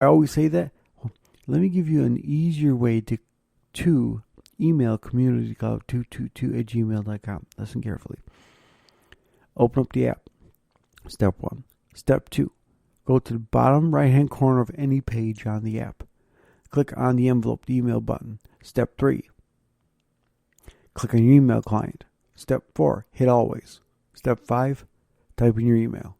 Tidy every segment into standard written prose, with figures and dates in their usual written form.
I always say that. Well, let me give you an easier way to email communitycloud222@gmail.com. Listen carefully. Open up the app. Step 1. Step 2. Go to the bottom right-hand corner of any page on the app. Click on the envelope, the email button. Step 3. Click on your email client. Step 4. Hit always. Step 5. Type in your email.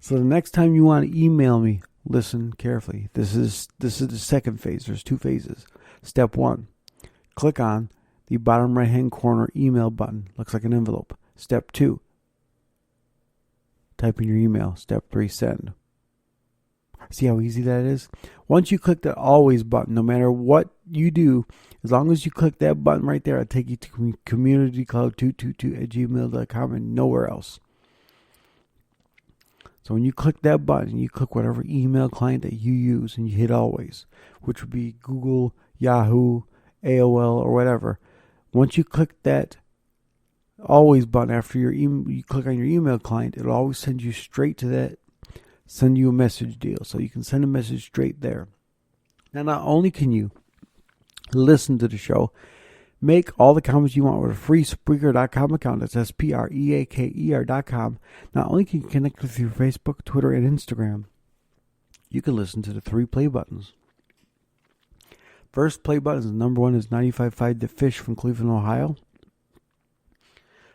So the next time you want to email me, listen carefully. This is the second phase. There's 2 phases. Step 1. Click on the bottom right-hand corner email button. Looks like an envelope. Step 2. Type in your email. Step 3. Send. See how easy that is? Once you click that always button, no matter what you do, as long as you click that button right there, it'll take you to communitycloud222@gmail.com and nowhere else. So when you click that button, you click whatever email client that you use and you hit always, which would be Google, Yahoo, AOL, or whatever. Once you click that always button after you click on your email client, it'll always send you straight to that, send you a message deal. So you can send a message straight there. Now, not only can you listen to the show, make all the comments you want with a free Spreaker.com account. That's Spreaker.com. Not only can you connect with your Facebook, Twitter, and Instagram, you can listen to the 3 play buttons. First play button is number 1 is 95.5 The Fish from Cleveland, Ohio.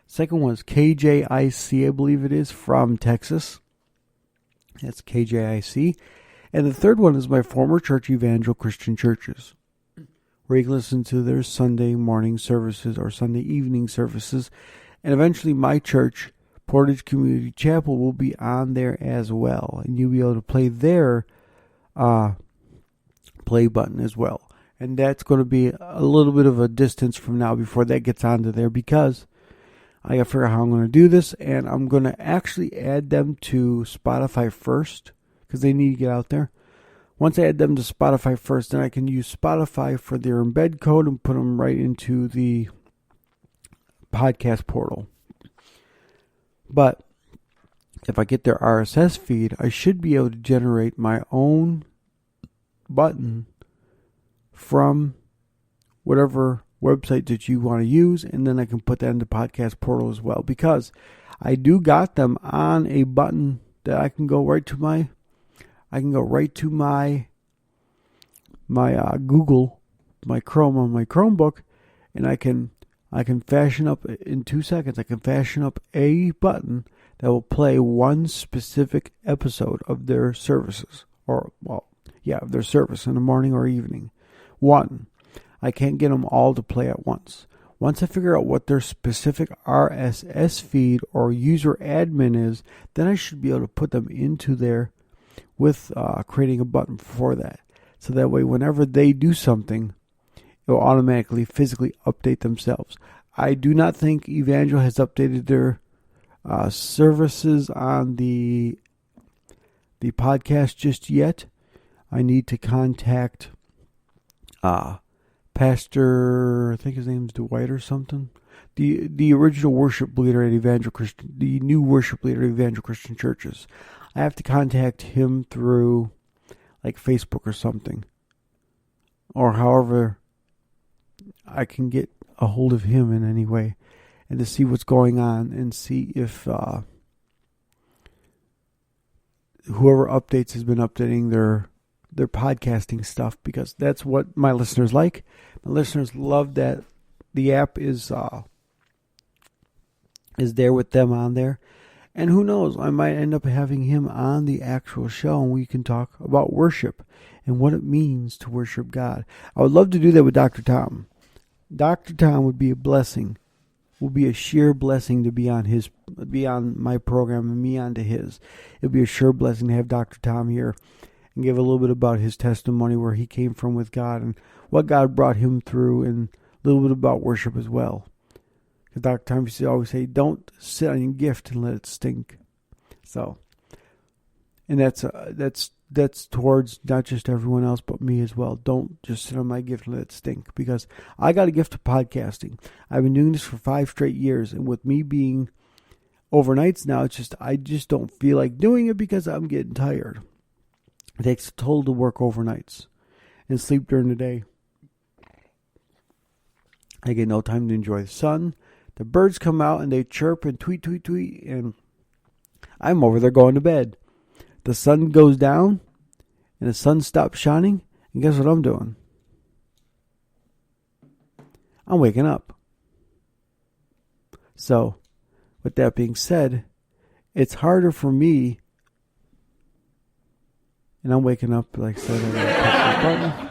Second one is KJIC, I believe it is, from Texas. That's KJIC. And the third one is my former church, Evangel Christian Churches, where you can listen to their Sunday morning services or Sunday evening services. And eventually my church, Portage Community Chapel, will be on there as well. And you'll be able to play their play button as well. And that's going to be a little bit of a distance from now before that gets onto there, because I got to figure out how I'm going to do this. And I'm going to actually add them to Spotify first, because they need to get out there. Once I add them to Spotify first, then I can use Spotify for their embed code and put them right into the podcast portal. But if I get their RSS feed, I should be able to generate my own button from whatever website that you want to use, and then I can put that in the podcast portal as well, because I do got them on a button that I can go right to my Google, my Chrome on my Chromebook, and I can fashion up in 2 seconds. I can fashion up a button that will play one specific episode of their services, of their service in the morning or evening. One, I can't get them all to play at once. Once I figure out what their specific RSS feed or user admin is, then I should be able to put them into there with creating a button for that. So that way, whenever they do something, it will automatically physically update themselves. I do not think Evangel has updated their services on the podcast just yet. I need to contact Pastor, I think his name's Dwight or something. The original worship leader at Evangel Christian, the new worship leader at Evangel Christian Churches. I have to contact him through like Facebook or something, or however I can get a hold of him in any way, and to see what's going on and see if whoever updates has been updating their podcasting stuff, because that's what my listeners like. My listeners love that the app is there with them on there. And who knows, I might end up having him on the actual show, and we can talk about worship and what it means to worship God. I would love to do that with Dr. Tom. Dr. Tom would be a blessing. Will be a sheer blessing to be on my program and me onto his. It would be a sure blessing to have Dr. Tom here and give a little bit about his testimony, where he came from with God and what God brought him through, and a little bit about worship as well. Because Dr. Tom used to always say, don't sit on your gift and let it stink. So, and that's towards not just everyone else but me as well. Don't just sit on my gift and let it stink, because I got a gift of podcasting. I've been doing this for 5 straight years, and with me being overnights now, I just don't feel like doing it because I'm getting tired. It takes a toll to work overnights and sleep during the day. I get no time to enjoy the sun. The birds come out and they chirp and tweet, tweet, tweet, and I'm over there going to bed. The sun goes down and the sun stops shining, and guess what I'm doing? I'm waking up. So, with that being said, it's harder for me, and I'm waking up, like I said, I'm gonna push the button.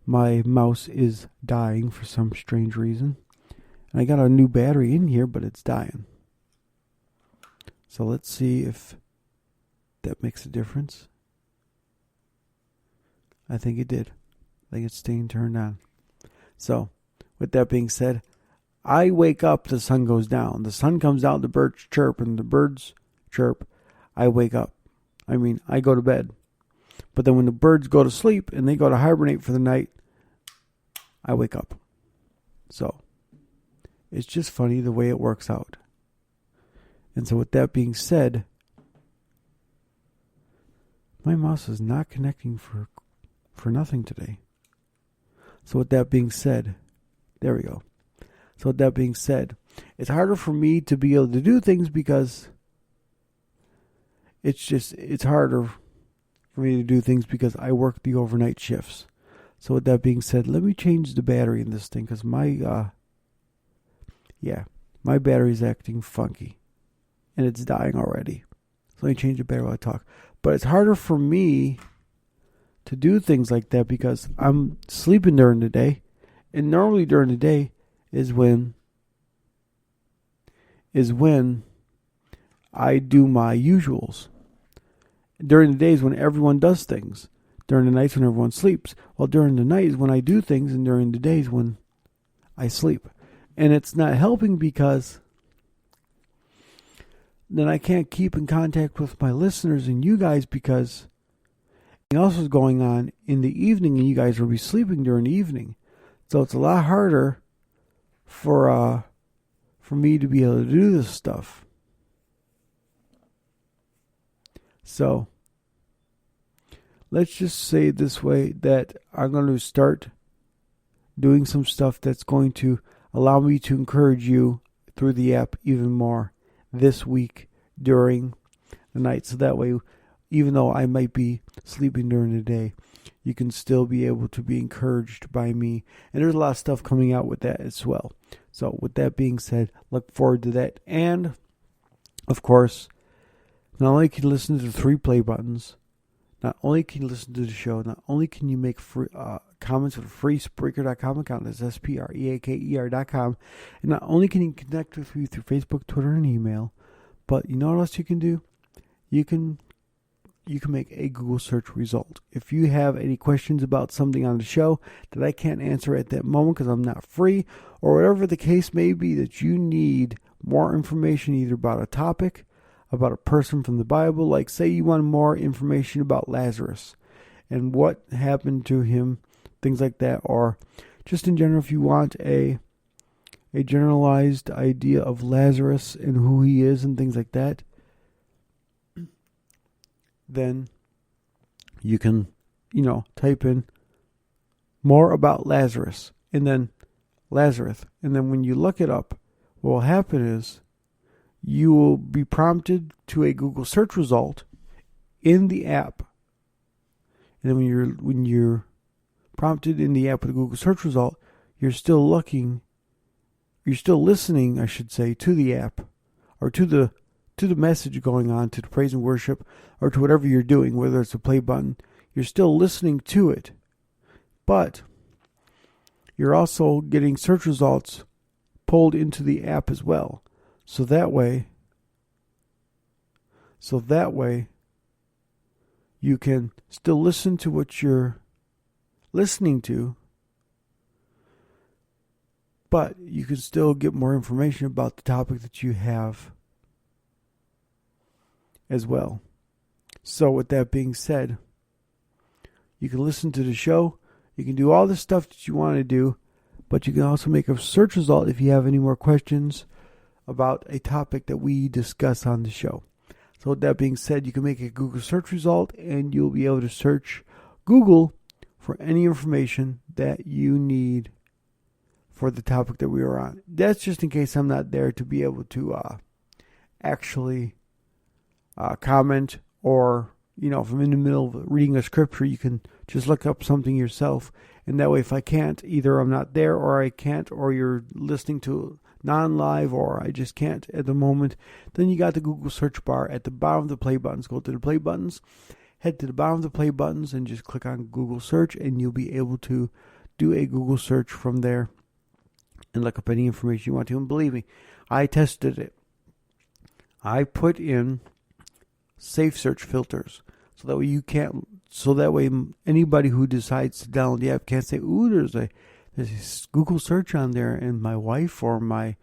My mouse is dying for some strange reason. And I got a new battery in here, but it's dying. So let's see if that makes a difference. I think it did. I think it's staying turned on. So, with that being said, I wake up, the sun goes down. The sun comes out, the birds chirp, and the birds chirp. I wake up. I go to bed. But then when the birds go to sleep and they go to hibernate for the night, I wake up. So, it's just funny the way it works out. And so with that being said, my mouse is not connecting for nothing today. So with that being said, there we go. So with that being said, it's harder for me to be able to do things because it's harder for me to do things because I work the overnight shifts. So with that being said, let me change the battery in this thing because my battery's acting funky and it's dying already. So let me change the battery while I talk. But it's harder for me to do things like that because I'm sleeping during the day, and normally during the day is when I do my usuals. During the days when everyone does things. During the nights when everyone sleeps. Well, during the night is when I do things, and during the days when I sleep. And it's not helping because then I can't keep in contact with my listeners and you guys because something else is going on in the evening and you guys will be sleeping during the evening. So it's a lot harder for me to be able to do this stuff. So let's just say it this way, that I'm going to start doing some stuff that's going to allow me to encourage you through the app even more this week during the night. So that way, even though I might be sleeping during the day, you can still be able to be encouraged by me. And there's a lot of stuff coming out with that as well. So with that being said, look forward to that. And, of course, not only can you listen to the 3 play buttons, not only can you listen to the show, not only can you make free, comments with a free Spreaker.com account, that's SPREAKER.com, and not only can you connect with me through Facebook, Twitter, and email, but you know what else you can do? You can make a Google search result. If you have any questions about something on the show that I can't answer at that moment because I'm not free, or whatever the case may be, that you need more information either about a topic, about a person from the Bible, like say you want more information about Lazarus and what happened to him, things like that, or just in general if you want a generalized idea of Lazarus and who he is and things like that, then you can, type in more about Lazarus and then Lazarus. And then when you look it up, what will happen is you will be prompted to a Google search result in the app. And then when you're prompted in the app with a Google search result, you're still listening, I should say, to the app or to the message going on, to the praise and worship, or to whatever you're doing, whether it's a play button. You're still listening to it, but you're also getting search results pulled into the app as well. So that way you can still listen to what you're listening to, but you can still get more information about the topic that you have as well. So with that being said, you can listen to the show, you can do all the stuff that you want to do, but you can also make a search result if you have any more questions about a topic that we discuss on the show. So with that being said, you can make a Google search result and you'll be able to search Google for any information that you need for the topic that we are on. That's just in case I'm not there to be able to actually comment, or if I'm in the middle of reading a scripture, you can just look up something yourself, and that way if I can't, either I'm not there or I can't, or you're listening to non-live, or I just can't at the moment, then you got the Google search bar at the bottom of the play buttons. Go to the play buttons, head to the bottom of the play buttons, and just click on Google search, and you'll be able to do a Google search from there and look up any information you want to. And believe me, I tested it. I put in safe search filters so that way you can't. So that way anybody who decides to download the app can't say, "Ooh, there's a Google search on there," and my wife or my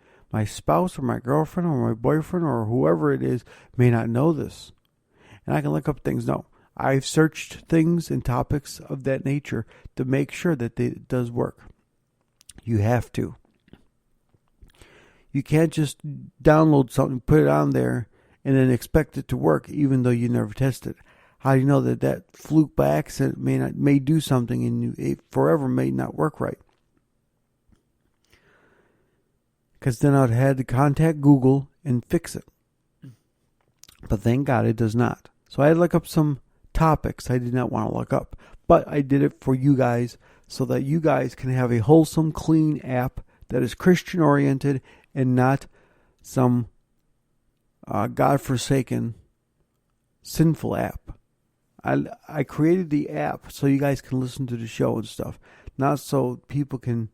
spouse or my girlfriend or my boyfriend or whoever it is may not know this, and I can look up things. No, I've searched things and topics of that nature to make sure that it does work. You have to. You can't just download something, put it on there, and then expect it to work, even though you never tested it. How do you know that fluke by accident may do something and it forever may not work right? Because then I'd had to contact Google and fix it. But thank God it does not. So I had to look up some topics I did not want to look up. But I did it for you guys so that you guys can have a wholesome, clean app that is Christian-oriented and not some God-forsaken, sinful app. I created the app so you guys can listen to the show and stuff, not so people can,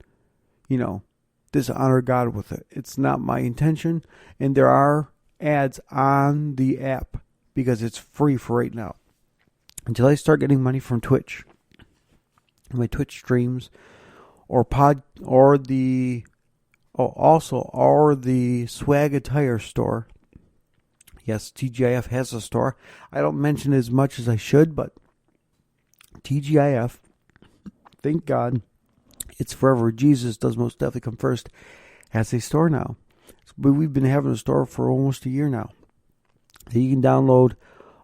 dishonor God with it. It's not my intention, and there are ads on the app because it's free for right now until I start getting money from Twitch, my Twitch streams, or the Swag Attire store. Yes, TGIF has a store. I don't mention it as much as I should, but TGIF, thank God, it's forever. Jesus does most definitely come first, has a store now. But we've been having a store for almost a year now. You can download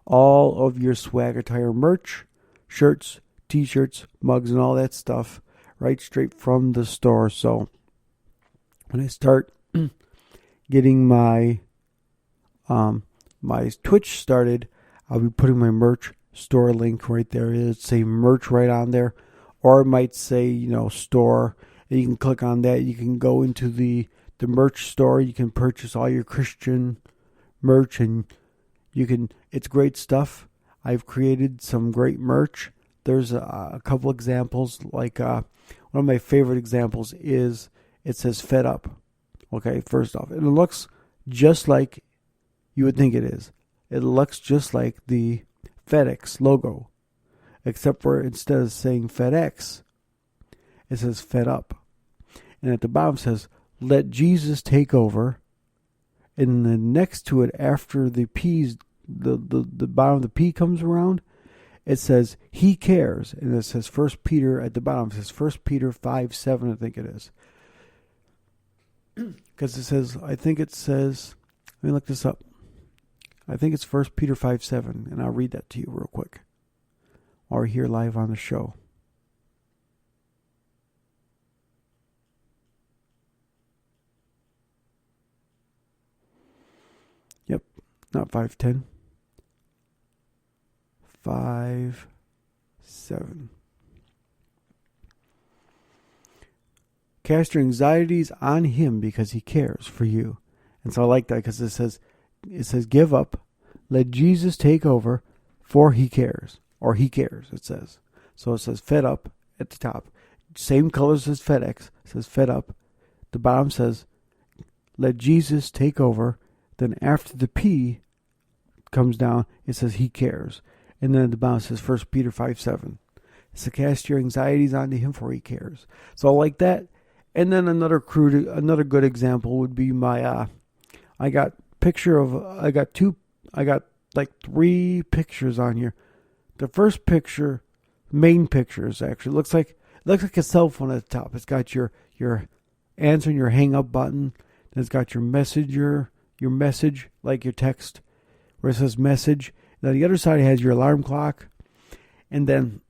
all of your Swag Attire merch, shirts, t-shirts, mugs, and all that stuff right straight from the store. So when I start getting my Twitch started, I'll be putting my merch store link right there. It'll say merch right on there, or it might say store, and you can click on that. You can go into the merch store. You can purchase all your Christian merch, and it's great stuff. I've created some great merch. There's a couple examples. Like one of my favorite examples is, it says "Fed Up." Okay, first off, and it looks just like you would think it is. It looks just like the FedEx logo, except for instead of saying FedEx, it says "Fed Up," and at the bottom says "Let Jesus take over," and then next to it, after the P's, the bottom of the P comes around, it says "He cares," and it says 1 Peter at the bottom. It says 1 Peter 5:7, I think it is. Because let me look this up. I think it's 1 Peter 5:7, and I'll read that to you real quick, or here live on the show. Yep, not 5:10. 5:7. Cast your anxieties on him because he cares for you. And so I like that because it says give up, let Jesus take over, for he cares. Or he cares, it says. So it says "Fed Up" at the top. Same colors as FedEx. It says "Fed Up." The bottom says "Let Jesus take over." Then after the P comes down, it says "He cares." And then at the bottom it says 1 Peter 5:7. It's to cast your anxieties onto him, for he cares. So I like that. And then another good example would be my I got like 3 pictures on here. The first picture, main pictures actually looks like a cell phone at the top. It's got your answer and your hang up button. Then it's got your message, like your text where it says message. Now the other side has your alarm clock, and then